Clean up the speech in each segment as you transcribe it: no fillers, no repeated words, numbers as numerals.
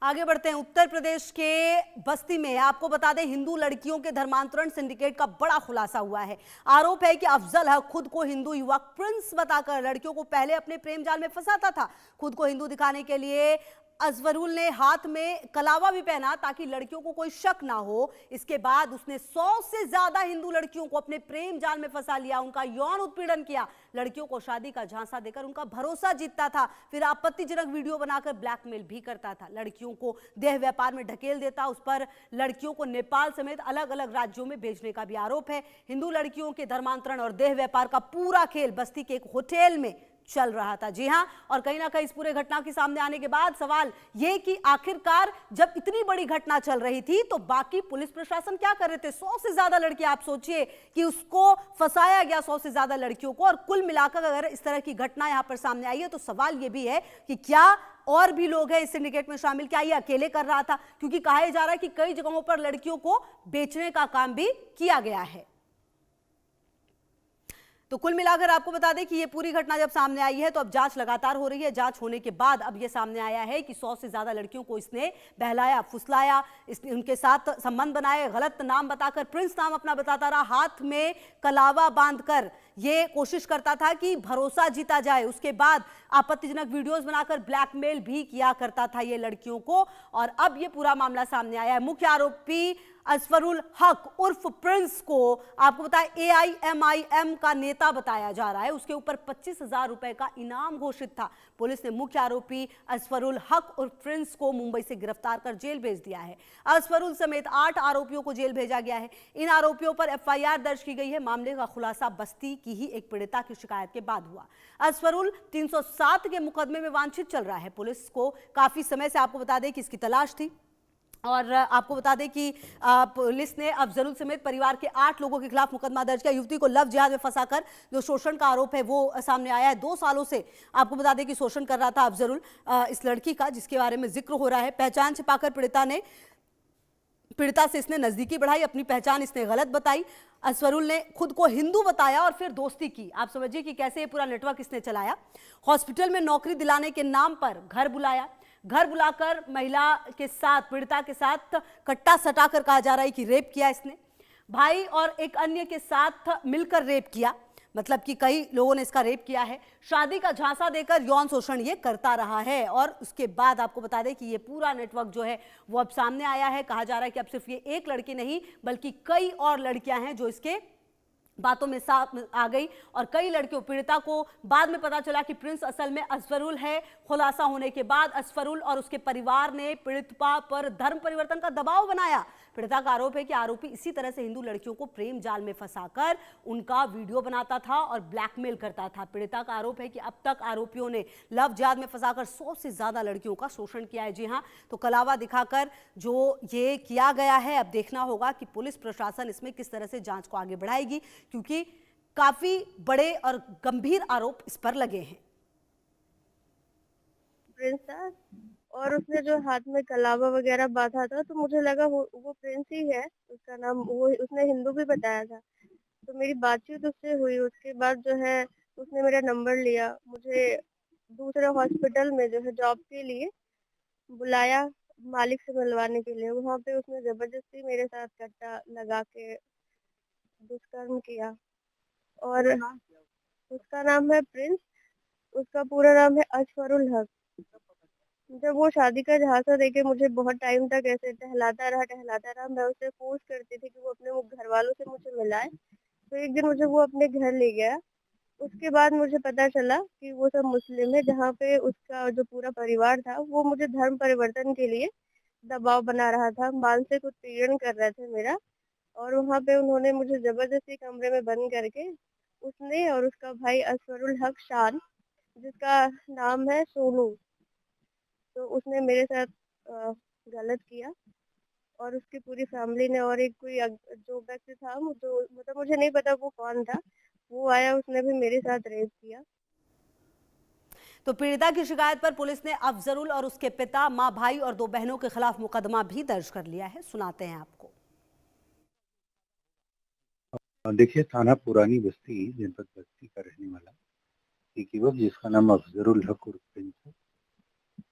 आगे बढ़ते हैं। उत्तर प्रदेश के बस्ती में आपको बता दें, हिंदू लड़कियों के धर्मांतरण सिंडिकेट का बड़ा खुलासा हुआ है। आरोप है कि अफजल हक खुद को हिंदू युवक प्रिंस बताकर लड़कियों को पहले अपने प्रेम जाल में फंसाता था। खुद को हिंदू दिखाने के लिए अजवरुल ने हाथ में कलावा भी पहना ताकि लड़कियों को कोई शक ना हो। इसके बाद उसने 100 से ज्यादा हिंदू लड़कियों को अपने प्रेम जाल में फंसा लिया, उनका यौन उत्पीड़न किया, लड़कियों को शादी का झांसा देकर उनका भरोसा जीतता था, फिर आपत्तिजनक वीडियो बनाकर ब्लैकमेल भी करता था, लड़कियों को देह व्यापार में ढकेल देता, उस पर लड़कियों को नेपाल समेत अलग अलग राज्यों में भेजने का भी आरोप है। हिंदू लड़कियों के धर्मांतरण और देह व्यापार का पूरा खेल बस्ती के एक होटल में चल रहा था। जी हां, और कहीं ना कहीं इस पूरे घटना के सामने आने के बाद सवाल यह कि आखिरकार जब इतनी बड़ी घटना चल रही थी तो बाकी पुलिस प्रशासन क्या कर रहे थे? 100 से ज्यादा लड़कियां, आप सोचिए कि उसको फंसाया गया 100 से ज्यादा लड़कियों को, और कुल मिलाकर अगर इस तरह की घटना यहां पर सामने आई है तो सवाल यह भी है कि क्या और भी लोग हैं इस सिंडिकेट में शामिल? क्या ये अकेले कर रहा था? क्योंकि कहा जा रहा है कि कई जगहों पर लड़कियों को बेचने का काम भी किया गया है। तो कुल मिलाकर आपको बता दें कि ये पूरी घटना जब सामने आई है तो अब जांच लगातार हो रही है। जांच होने के बाद अब ये सामने आया है कि 100 से ज्यादा लड़कियों को इसने बहलाया, फुसलाया, इसने उनके साथ संबंध बनाए, गलत नाम बताकर प्रिंस नाम अपना बताता रहा, हाथ में कलावा बांधकर ये कोशिश करता था कि भरोसा जीता जाए। उसके बाद आपत्तिजनक वीडियोस बनाकर ब्लैकमेल भी किया करता था ये लड़कियों को। और अब ये पूरा मामला सामने आया है। मुख्य आरोपी अजफरुल हक उर्फ प्रिंस को आपको बताया AIMIM का नेता बताया जा रहा है। उसके ऊपर 25,000 रुपए का इनाम घोषित था। पुलिस ने मुख्य आरोपी अजफरुल हक उर्फ प्रिंस को मुंबई से गिरफ्तार कर जेल भेज दिया है। अजफरुल समेत 8 आरोपियों को जेल भेजा गया है। इन आरोपियों पर FIR दर्ज की गई है। मामले का खुलासा बस्ती की ही एक पीड़िता की शिकायत के बाद हुआ। अजफरुल 307 के मुकदमे में वांछित चल रहा है। पुलिस को काफी समय से आपको बता दें कि इसकी तलाश थी, और आपको बता दें कि पुलिस ने अफजरुल समेत परिवार के 8 लोगों के खिलाफ मुकदमा दर्ज किया। युवती को लव जिहाद में फंसाकर जो शोषण का आरोप है वो सामने आया है। 2 सालों से आपको बता दें कि शोषण कर रहा था अफजरुल इस लड़की का, जिसके बारे में जिक्र हो रहा है। पहचान छिपाकर पीड़िता से इसने नजदीकी बढ़ाई, अपनी पहचान इसने गलत बताई। अजफरुल ने खुद को हिंदू बताया और फिर दोस्ती की। आप समझिए कि कैसे ये पूरा नेटवर्क इसने चलाया। हॉस्पिटल में नौकरी दिलाने के नाम पर घर बुलाया, घर बुलाकर महिला के साथ, पीड़िता के साथ कट्टा सटाकर कहा जा रहा है कि रेप किया इसने। भाई और एक अन्य के साथ मिलकर रेप किया, मतलब कि कई लोगों ने इसका रेप किया है। शादी का झांसा देकर यौन शोषण ये करता रहा है। और उसके बाद आपको बता दें कि ये पूरा नेटवर्क जो है वो अब सामने आया है। कहा जा रहा है कि अब सिर्फ ये एक लड़की नहीं बल्कि कई और लड़कियां हैं जो इसके बातों में साथ आ गई। और कई लड़कियों, पीड़िता को बाद में पता चला कि प्रिंस असल में अजफरुल है। खुलासा होने के बाद अजफरुल और उसके परिवार ने पीड़िता पर धर्म परिवर्तन का दबाव बनाया। पीड़िता का आरोप है कि आरोपी इसी तरह से हिंदू लड़कियों को प्रेम जाल में फंसाकर उनका वीडियो बनाता था और ब्लैकमेल करता था। पीड़िता का आरोप है कि अब तक आरोपियों ने लव जिहाद में फंसाकर 100 से ज्यादा लड़कियों का शोषण किया है। जी हां, तो कलावा दिखाकर जो ये किया गया है, अब देखना होगा कि पुलिस प्रशासन इसमें किस तरह से जांच को आगे बढ़ाएगी, क्योंकि काफी बड़े और गंभीर आरोप इस पर लगे हैं। प्रिंस, और उसने जो हाथ में कलावा वगैरह बांधा था तो मुझे लगा वो प्रिंस ही है। उसका नाम वो, उसने हिंदू भी बताया था। तो मेरी बातचीत उससे हुई। उसके बाद जो है उसने मेरा नंबर लिया, मुझे दूसरे हॉस्पिटल में जो है जॉब के लिए बुलाया, मालिक से मिलवाने के लिए। वहाँ पे उसने जबरदस्ती मेरे साथ कट्टा लगा के दुष्कर्म किया। और उसका नाम है प्रिंस, उसका पूरा नाम है अजफरुल हक। जब वो शादी का झांसा देके मुझे बहुत टाइम तक ऐसे टहलाता रहा, मैं उसे फोर्स करती थी कि वो अपने घर वालों से मुझे मिलाए। तो एक दिन मुझे वो अपने घर ले गया। उसके बाद मुझे पता चला कि वो सब मुस्लिम है, जहाँ पे उसका जो पूरा परिवार था वो मुझे धर्म परिवर्तन के लिए दबाव बना रहा था, मानसिक उत्पीड़न कर रहे थे मेरा। और वहाँ पे उन्होंने मुझे जबरदस्ती कमरे में बंद करके, उसने और उसका भाई असफरुल हक शान, जिसका नाम है सोनू, तो उसने मेरे साथ गलत किया। और उसकी पूरी फैमिली ने, और एक कोई जो व्यक्ति था, जो मतलब मुझे नहीं पता वो कौन था, वो आया, उसने भी मेरे साथ रेप किया। तो पीड़िता की शिकायत पर पुलिस ने अफजरुल और उसके पिता, मां, भाई और 2 बहनों के खिलाफ मुकदमा भी दर्ज कर लिया है। सुनाते हैं आपको। देखिए, थाना पुरानी बस्ती, जनपद बस्ती का रहने वाला एक युवक जिसका नाम अफजरुल हक उर्फ प्रिंस है,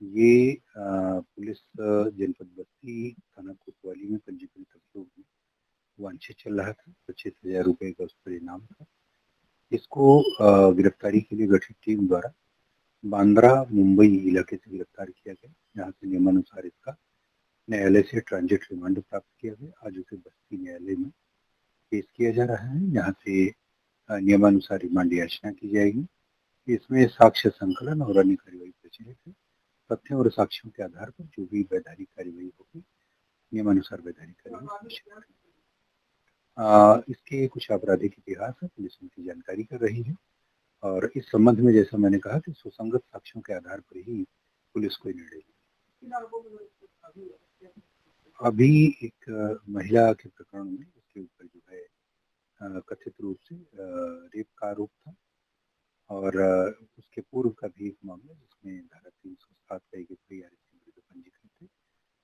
ये पुलिस जनपद बस्ती थाना कोतवाली में पंजीकृत अभियोग में वांछित चल रहा था। 25,000 रुपए का उस पर इनाम था। इसको गिरफ्तारी के लिए गठित टीम द्वारा बांद्रा मुंबई इलाके से गिरफ्तार किया गया, जहाँ से नियमानुसार इसका न्यायालय से ट्रांजिट रिमांड प्राप्त किया गया। आज उसे बस्ती न्यायालय में पेश किया जा रहा है, जहाँ से नियमानुसार रिमांड याचना की जाएगी। इसमें साक्ष्य संकलन और अन्य कार्यवाही प्रचलित है। तथ्यों और साक्ष्यों के आधार पर जो भी वैधानिक कार्यवाही होगी, नियमानुसार वैधानिक कार्यवाही सुनिश्चित करेगी। इसके कुछ आपराधिक इतिहास है, पुलिस उनकी जानकारी कर रही है और इस संबंध में जैसा मैंने कहा कि सुसंगत साक्ष्यों के आधार पर ही पुलिस कोई निर्णय लेगी। अभी एक महिला के प्रकरण में उसके ऊपर जो है कथित रूप से रेप का आरोप था और उसके पूर्व का भी एक मामला जिसमें धारा 307 का एक एफआईआर इसके विरुद्ध पंजीकृत है।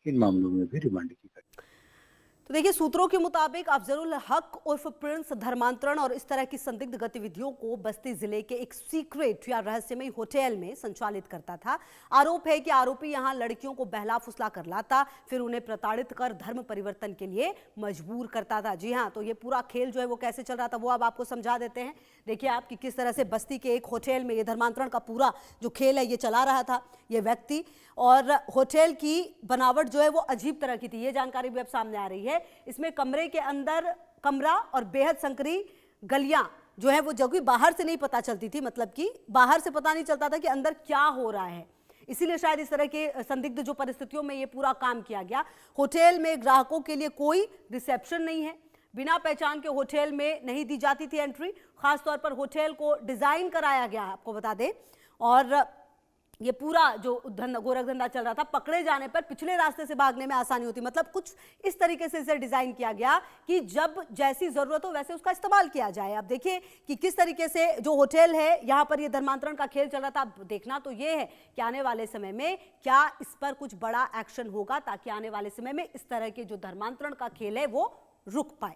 इन मामलों में भी रिमांड की कार्रवाई। तो देखिए, सूत्रों के मुताबिक अफजरुल हक उर्फ प्रिंस धर्मांतरण और इस तरह की संदिग्ध गतिविधियों को बस्ती जिले के एक सीक्रेट या रहस्यमयी होटल में संचालित करता था। आरोप है कि आरोपी यहां लड़कियों को बहला फुसला कर लाता, फिर उन्हें प्रताड़ित कर धर्म परिवर्तन के लिए मजबूर करता था। जी हां, तो ये पूरा खेल जो है वो कैसे चल रहा था वो अब आपको समझा देते हैं। देखिए आप कि किस तरह से बस्ती के एक होटल में ये धर्मांतरण का पूरा जो खेल है ये चला रहा था ये व्यक्ति, और होटल की बनावट जो है वो अजीब तरह की थी। ये जानकारी भी अब सामने आ रही है। इसमें कमरे के अंदर कमरा और बेहद संकरी गलियां जो है वो जगह बाहर से नहीं पता चलती थी, मतलब कि बाहर से पता नहीं चलता था कि अंदर क्या हो रहा है। इसीलिए शायद इस तरह के संदिग्ध जो परिस्थितियों में ये पूरा काम किया गया। होटल में ग्राहकों के लिए कोई रिसेप्शन नहीं है, बिना पहचान के होटल में नहीं दी जाती थी एंट्री। खासतौर पर होटल को डिजाइन कराया गया आपको बता दें, और ये पूरा जो गोरख धंधा चल रहा था, पकड़े जाने पर पिछले रास्ते से भागने में आसानी होती, मतलब कुछ इस तरीके से इसे डिजाइन किया गया कि जब जैसी जरूरत हो वैसे उसका इस्तेमाल किया जाए। अब देखिए कि किस तरीके से जो होटल है यहाँ पर ये धर्मांतरण का खेल चल रहा था। अब देखना तो ये है कि आने वाले समय में क्या इस पर कुछ बड़ा एक्शन होगा, ताकि आने वाले समय में इस तरह के जो धर्मांतरण का खेल है वो रुक पाए।